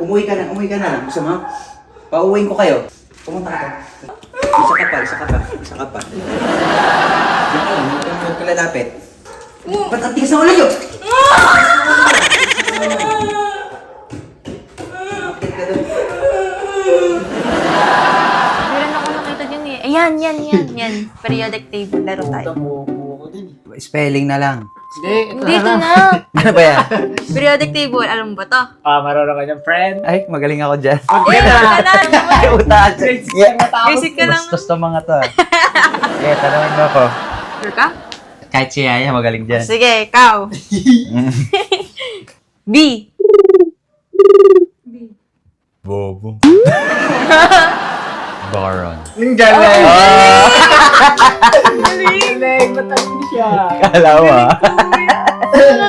Umuwi ka na. Gusto mo? Pauwiin ko kayo. Pumunta ka to. Isa ka pa. Huwag ka lalapit. Ba't ang tigas na ulo nyo? Meron ako nakita dyan eh. Ayan, yan. Periodic table, laro tayo. Spelling na lang. Dito na. Ano ba yan? Periodic table, alam mo ba to? Marunong ka dyan, friend. Ay, magaling ako dyan. Eh, Ay, utaan. Basic ka lang. Bastos to mga to. Yeah, tanawin mo ako. Sure ka? Kahit si Yaya, magaling dyan. Sige, ikaw. B. Bobo. Baron. Ang galing! Galing! Matalino siya. Kala mo ah.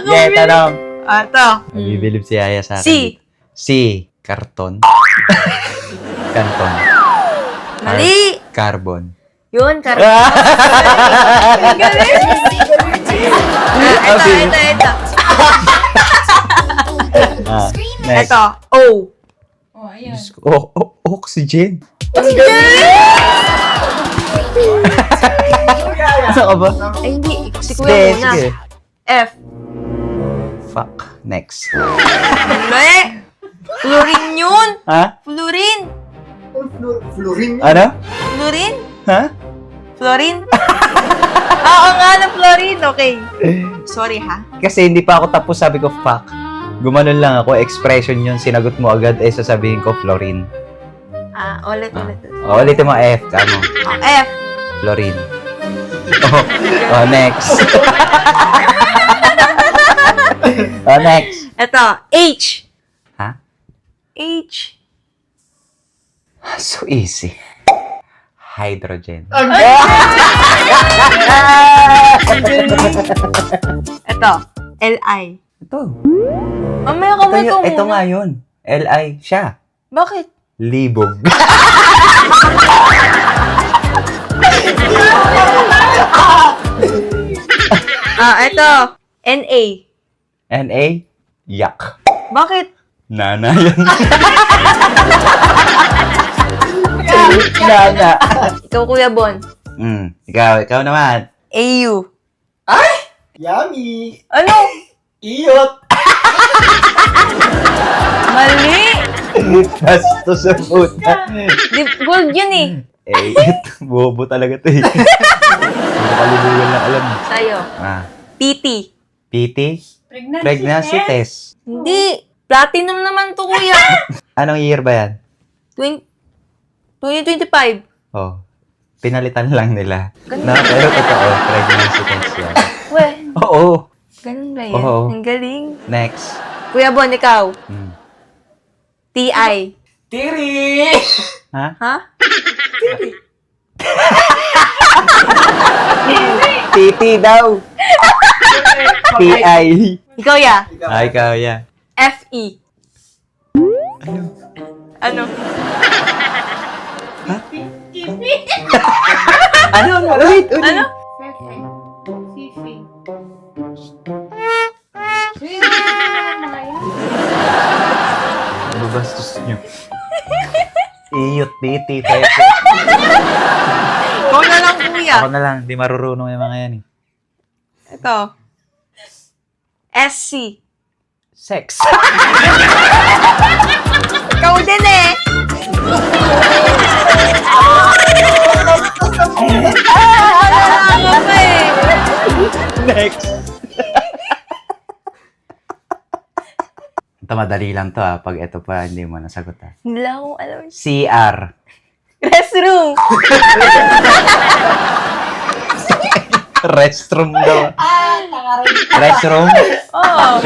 Yeah, tanong. Ito. Nabibilib si Yaya sa akin. C. C. Karton. Kanton. Mali. Carbon. Yun, karton. Galing. Ito. Next. Ito. O. Diyos ko. Oxygen. Saan ka ba? Ay, hindi. Si Kuya muna. Sige. F. Fuck. Next. Mali. Fluorine yun. Ha? Fluorine. Fluorine. Ano? Fluorine? Ha? Fluorine? Oo nga na fluorine. Okay. Sorry ha. Kasi hindi pa ako tapos, sabi ko, fuck. Gumanon lang ako, expression yun, sinagot mo agad, sasabihin ko, Florin. Ulit. Ulitin mo, F, kamo. F. Florin. Next. Next. Ito. H. Ha? H. So easy. Hydrogen. Ito. L-I. Ito. Mamaya ka mo Ito nga yun. L-I, siya. Bakit? Libog. Ito. N-A. N-A, yak. Bakit? Nana yan. Nana. Ikaw, Kuya Bon. Ikaw naman. A-U. Yummy! Ano? Iyot! Mali. Bastos sa puta. Gold yun eh. Bobo talaga to eh. Hindi ko kalibugan lang alam. Sa'yo. PT. PT? Pregnancy test. Hindi. Platinum naman to, Kuya. Anong year ba yan? 2025. Oh, pinalitan lang nila. Pero totoo, pregnancy test yan. Weh. Oo. Ganun ba yan? Oo. Ang galing. Next. Kuya Bon, ikaw. T-I. Tiri! Ha? Ha? PT daw. TI. Ikaw, ya. Ikaw, yeah. F-E. Ano? Ano? Wait. Ano? Babastos nyo. Iyot, PT, Pepe. Ikaw na lang, Kuya. Ako na lang, di marurunong yung mga yan eh. Ito. SC. Sex. Ikaw din eh. Ano ba eh? Next. Ito madali lang to pag ito pa hindi mo nasagot Hindi lang akong alam. CR. Restroom. Restroom daw. Restroom? Oo.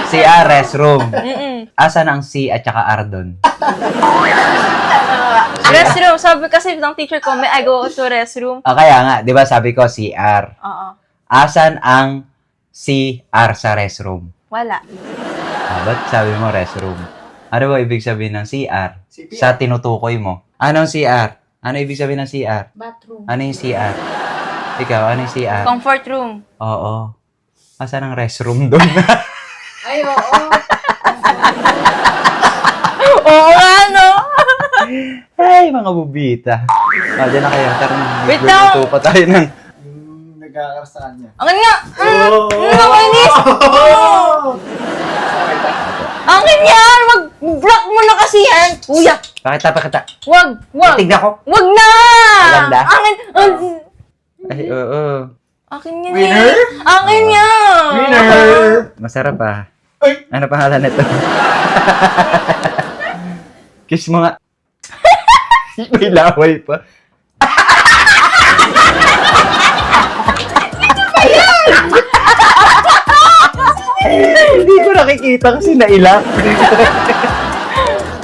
CR, restroom. Mm-mm. Asan ang C at saka R doon? Restroom. Sabi kasi ng teacher ko, may I go to restroom. Kaya nga, di ba sabi ko CR. Oo. Asan ang CR sa restroom? Wala. Ba't sabi mo restroom? Ano ba ibig sabihin ng CR? CPR. Sa tinutukoy mo. Anong CR? Ano ibig sabihin ng CR? Bathroom. Ano yung CR? Ikaw, ano yung CR? Comfort room. Oo. Asan ang restroom doon? Ay, oo. Oo nga, no? Ay, mga bubita. Diyan na kayo. Tara na. Wait lang. Magluluto pa tayo ng... Yung nag-aaral sa kanya. Angin nga! Nakainis! Angin yan! Mag-block mo na kasi yan! Kuya! Pakita. Wag! Tignan ko. Wag na! Maganda? Angin! Ay, oo. Akin yan Winner? eh! Akin yan! Winner! Masarap ah. Ay! Ano pangalan nito? Kiss mo nga. May laway pa. Hindi ko nakikita kasi nailak.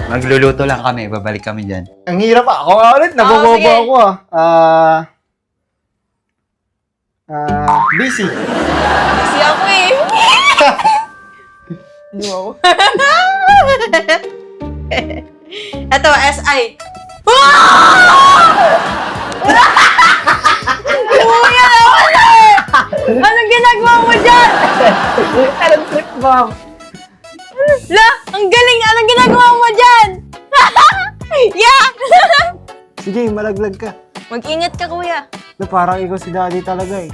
Magluluto lang kami, babalik kami dyan. Ang hirap ah. Ako nga ulit, nabobobo sige. ako busy. Busy ako eh! Wow. Ito, SI. Kuya, wala eh! Anong ginagawa mo dyan? Anong trip mo? La, ang galing! Anong ginagawa mo dyan? Yeah! Sige, malaglag ka. Mag-ingat ka, kuya. Na parang ikaw si daddy talaga eh.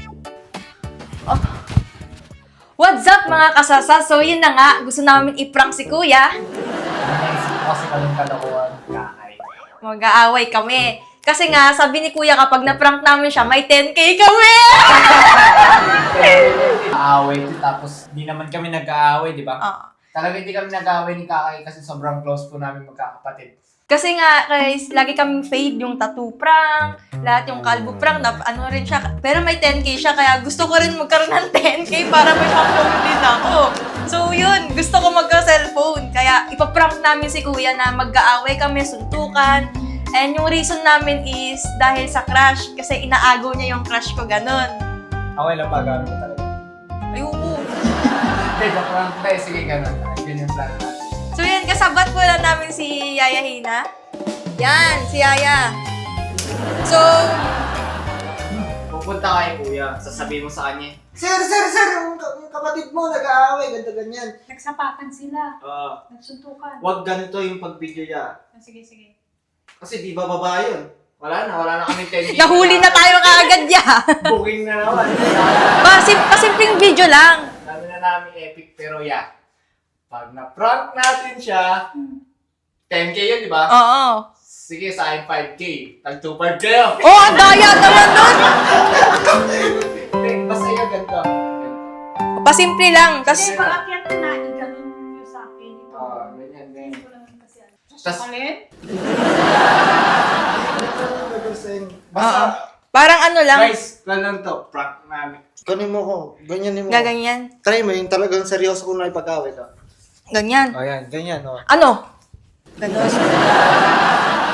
What's up, mga kasasa? So, yun na nga. Gusto namin i-prank si kuya. Naisip ko kasi kaming kalokohan, kakay. Mag-aaway kami. Kasi nga, sabi ni kuya, kapag na-prank namin siya, may 10K kami! Aaway, tapos di naman kami nag-aaway, di ba? Ah. Talaga hindi kami nag-aaway ni kakay kasi sobrang close po namin magkakapatid. Kasi nga, guys, lagi kaming fade yung tattoo prank, lahat yung kalbo prank, na ano rin siya. Pero may 10K siya, kaya gusto ko rin magkaroon ng 10K para may pang-phone din ako. So yun, gusto ko magka-cellphone. Kaya ipaprank namin si kuya na mag-aaway kami, suntukan. And yung reason namin is dahil sa crush, kasi inaagaw niya yung crush ko, ganun. Okay lang ba gano'n talaga? Ayoko. Hindi, joke lang. Hindi, sige ganun. Yun yung plan natin. So yan, kasabat po lang namin si Yaya Hina. Yan, si Yaya. So, Pupunta kay kuya, sasabihin mo sa kanya, Sir! Yung kapatid mo nag-aaway, ganito ganyan. Nagsapakan sila. Nagsuntukan. Wag ganito yung pag-video niya. Sige. Kasi di ba babae yun? Wala na kami 10 nahuli na tayo kaagad ya. Booking na naman. Pasimpleng video lang. Sabi na namin epic, pero yeah. Pag na-prank natin siya, 10K yun, di ba? Oo. Sige, sa akin 5K. Tag 2.5 kayo. Oh, ang daya naman nun. Hindi, basta yun ganito. Pasimple lang. Kasi Kasi, pag-akyat ko na, ganun yung sa akin. Ito. Ganyan. Hindi ko naman kasi alam. Tas, Alin? basta, parang ano lang. guys, plan lang to. Prank namin. Ganin mo ko. Ganyanin mo. Gaganyan. Try mo yung talagang seryoso kung naipag-away ka. Ganyan. O yan, ganyan o. Ano? Ganon.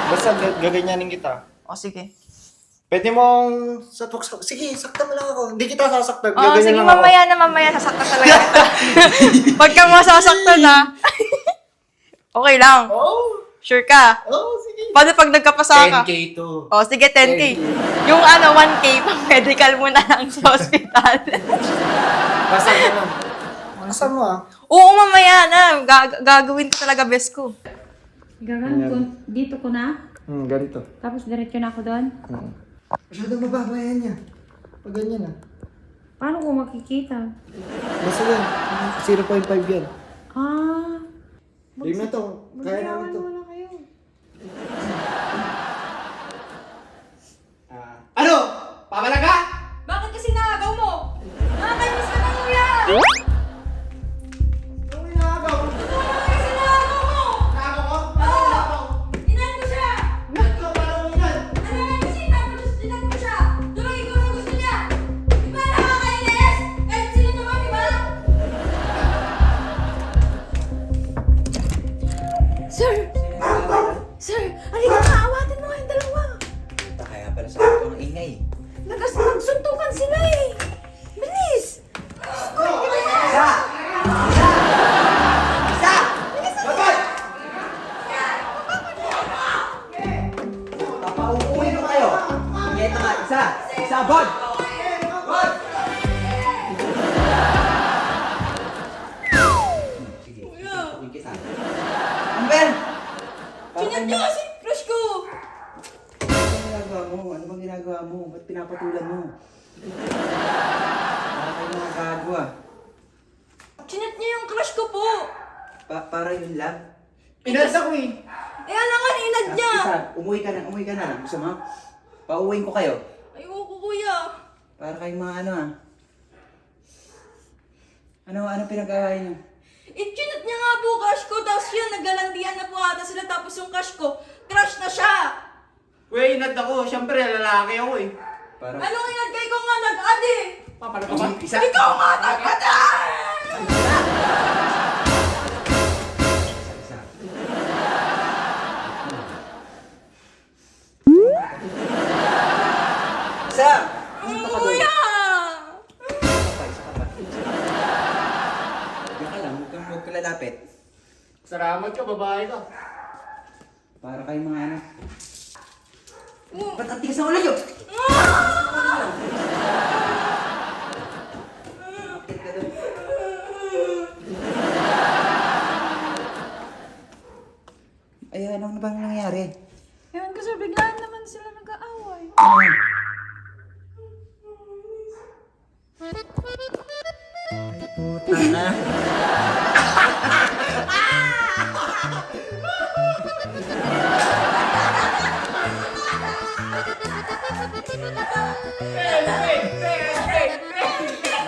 Basta gaganyanin kita. O, sige. Pwede mong sige, sakta mo lang ako. Hindi kita sasaktan. Oo, Gaganyan sige, lang ako. mamaya. Sasaktan talaga. Pagka masasaktan na. Okay lang. Oh, Sure ka. sige. Paano pag nagkapasa ka? 10K to. O, sige, 10K. Yung 1K, pang medical mo na lang sa hospital. Basta ganun. Asa mo ah? Oo, mamaya na. Gagawin ko talaga best ko. Gagan, dito ko na. Ganito. Tapos diretso na ako doon. Masyadong mababa yan niya. Pag ganyan ah. Paano ko makikita? Basta yan. 0.5 yan. Ah. Game na to. Kaya namin to. Wala kayo. Ano? Pamalaga? Bakit kasi nakagaw mo? Nakakainis ka na, kuya! Ano ginagawa? Kasi nakagaw mo! Nagawa ko? Oo! Inan ko siya! Ito, paano mo yan? Ano nga kasi tapos inan ko siya? Tuloy ikaw na gusto niya! Di ba nakakainis? Kahit sino naman, di ba? Sir, halika na. Awatin mo kayong dalawa. Kaya pala sa ito ang ingay. Nagsuntukan sila eh. Bilis! Ano? Para yun lang. Pinasa ko eh. Eh, ano nga, inad niya. Isa, umuwi ka na. Gusto mo? Pauwiin ko kayo. Ayoko, kuya. Para kayong mga ano ah. Ano pinag-aaway niyo? Chinat niya nga po cash ko, tapos yun, naggalandian na po ata sila, tapos yung cash ko, crush na siya. Kuya, inad ako. Siyempre, lalaki ako eh. Para... Anong inad kay ko nga nag-ad eh? Paano ka ba? Isa? Ikaw nga nag-ad ah! Isa. Isa! Pumunta ka doon. Kuya! Isa ka pa. Diyan ka lang, huwag ka lalapit. Salamat ka, babae ka. Para kayong mga ano. Ba't ang tigas ng ulo niyo? Bakit ka doon? Ay, ano bang nangyari? Ewan ko sir, biglaan naman sila nag-aaway. Ano yan? Ay, puta na.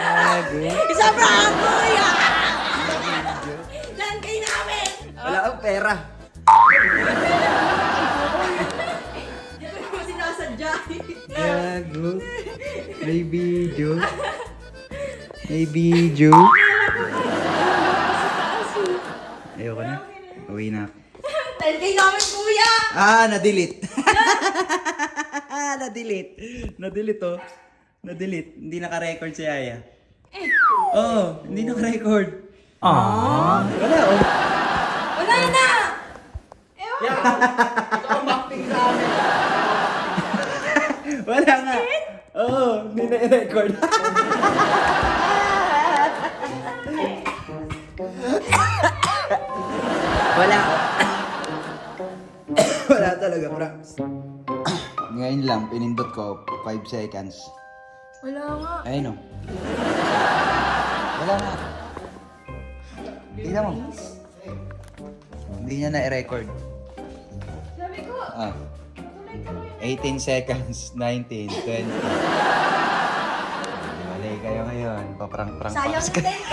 Gago. Isa pa kuya! Lan kayo namin! Wala akong pera. Di ko naman sinasadya. Gago. May video. May video. Ayoko na. Uwi na ako. Lan kayo namin kuya! Na-delete. Na-delete oh. Na-delete. Hindi naka-record si Aya. Oo, hindi naka-record. Wala oh. Wala na! Yeah. Ito ang acting sa amin. Wala nga. Oo, hindi na-record. Wala. Wala talaga, promise. Ngayon lang, pinindot ko 5 seconds. Wala nga. Ayun oh. Wala nga. Tingnan mo. Hindi niya na-record. Sabi ko, 18 seconds, 19, 20. Mali kayo ngayon. Paprang-prang sayang pass yung 10K.